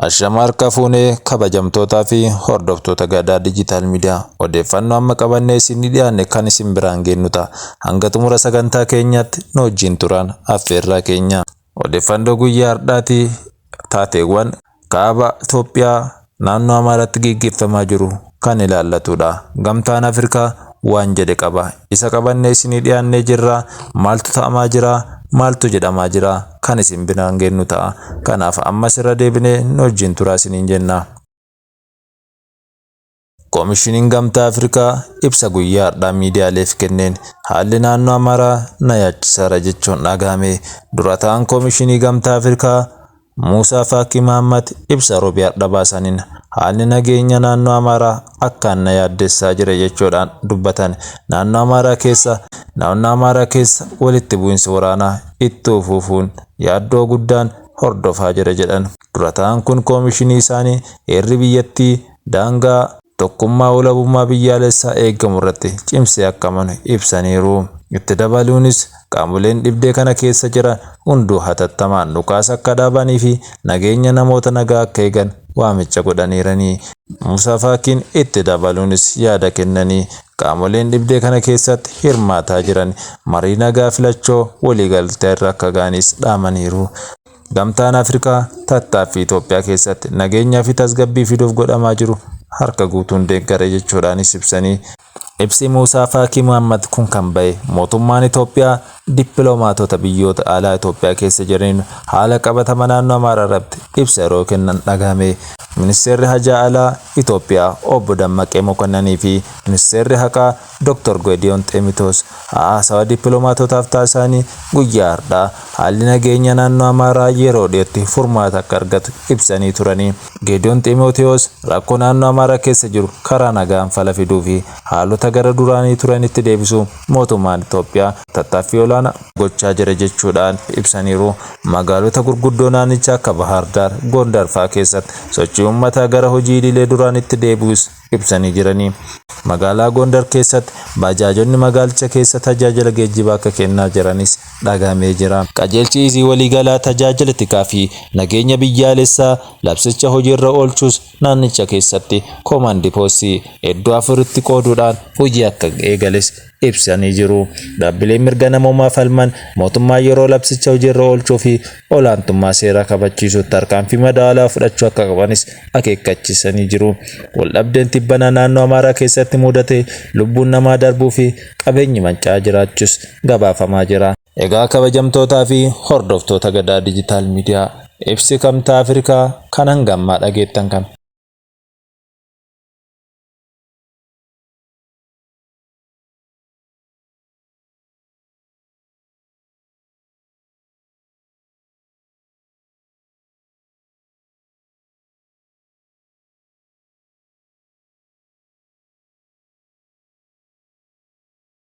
Ashamar Kafuunee kabajamtootaa fi hordoftoota gadaa dijital miidiyaa odeeffannoo amma qabannee isin dhiyaanne kan isin biraan geenyu ta'a. Hanga xumura sagantaa keenyaatti nu wajjin turan affeerraa keenya. Odeeffannoo guyyaa har'aatii taateewwan kaaba Itoophiyaa naannoo Amaaraatti gaggeeffamaa jiru kan ilaallatudha. Gamtaan Afrikaa waan jedhe qaba. Isa qabannee isin dhiyaannee jirra. Maaltu ta'amaa jira? Maaltu jedhamaa jira? Kan isin biraan geenyu ta'a. Kanaaf ammas irra deebinee nu wajjin turaa isiniin jenna. Koomishiniin Gamtaa Afrikaa ibsa guyyaa har'aa miidiyaaleef kenneen haalli naannoo Amaaraa na yaachisaara jechuun dhagahame. Dura ta'aan Koomishinii Gamtaa Afrikaa Muusaa Faakii Mahammad ibsa roobii har'aa baasaniin haalli nageenya naannoo Amaaraa akkaan na yaaddessaa jira jechuudhaan dubbatan. Naannoo Amaaraa keessa walitti bu'insi waraanaa itti fufuun yaaddoo guddaan hordofaa jira jedhan. Dura ta'aan kun koomishinii isaanii heerri biyyattii daangaa tokkummaa walabummaa biyyaalessaa eegamu irratti cimsee akka amanu ibsaniiru. Itti dabaluunis qaamoleen dhibdee kana keessa jiran hunduu hatattamaan dhukaasa akka dhaabanii fi nageenya namoota nagaa akka eegan waamicha godhaniiranii. Muusaa Faakiin itti dabaluunis yaada kennanii qaamoleen dhibdee kana keessatti hirmaataa jiran marii nagaa filachoo waliigaltee irra akka ga'anis dhaamaniiru. Gamtaan Afrikaa tattaaffii Itoophiyaa keessatti nageenyaa fi tasgabbii fiduuf godhamaa jiru harka guutuun deeggara jechuudhaanis ibsanii. Ibsi Muusaa Faakii Mahammad kun kan ba'e mootummaan Itoophiyaa dippiloomaatota biyyoota alaa Itoophiyaa keessa jiran haala qabatama naannoo Amaaraa irratti ibsa yeroo kennan dhagahame. Ministeerri Hajaa Alaa Itoophiyaa Obbo Dammaqee Mokonnoonii fi Ministeerri Haqaa Dr. Geediyoon Ximootiyoos haasawa dippiloomaatotaaf taasisanii guyyaa har'aa haalli nageenya naannoo Amaaraa yeroo dhiyootti furmaata akka argatu ibsanii turanii. Geediyoon Ximootiyoos rakkoo naannoo Amaaraa keessa jiru karaa nagaan fala fiduu fi haalota gara duraanii turanitti deebisuu mootummaan Itoophiyaa tattaaffii olaanaa gochaa jira jechuudhaan ibsaniiru. Magaalota gurguddoo naannichaa akka Bahar Daar, Gondar fa'aa keessatti sochii uummataa gara hojii idilee duraanitti deebi'us ibsanii jiranii. Magaalaa Gondar keessatti bajaajonni magaalicha keessa tajaajila geejjibaa akka kennaa jiranis dhagahamee jira. Qajeelchi waliigalaa tajaajila tikaa fi nageenya biyyaalessaa labsicha hojiirra oolchuus naannicha keessatti koomaandii poostii iddoo afuritti qooduudhaan hojii akka eegales ibsanii jiru. Dhaabbileen mirga namoomaa falman mootummaa yeroo labsicha hojiirra oolchuu fi olaantummaa seeraa kabachiisuutti tarkaanfii madaalaa fudhachuu akka qabanis akeekkachiisanii jiru. Waldhabdeen tibbana naannoo Amaaraa keessatti mudate lubbuun namaa darbuu fi qabeenyi manca'aa jiraachuus gabaafamaa jira. Egaa kabajamtootaa fi hordoftoota gadaa dijital miidiyaa ibsi Gamtaa Afrikaa kan hangammaa dhageettan kan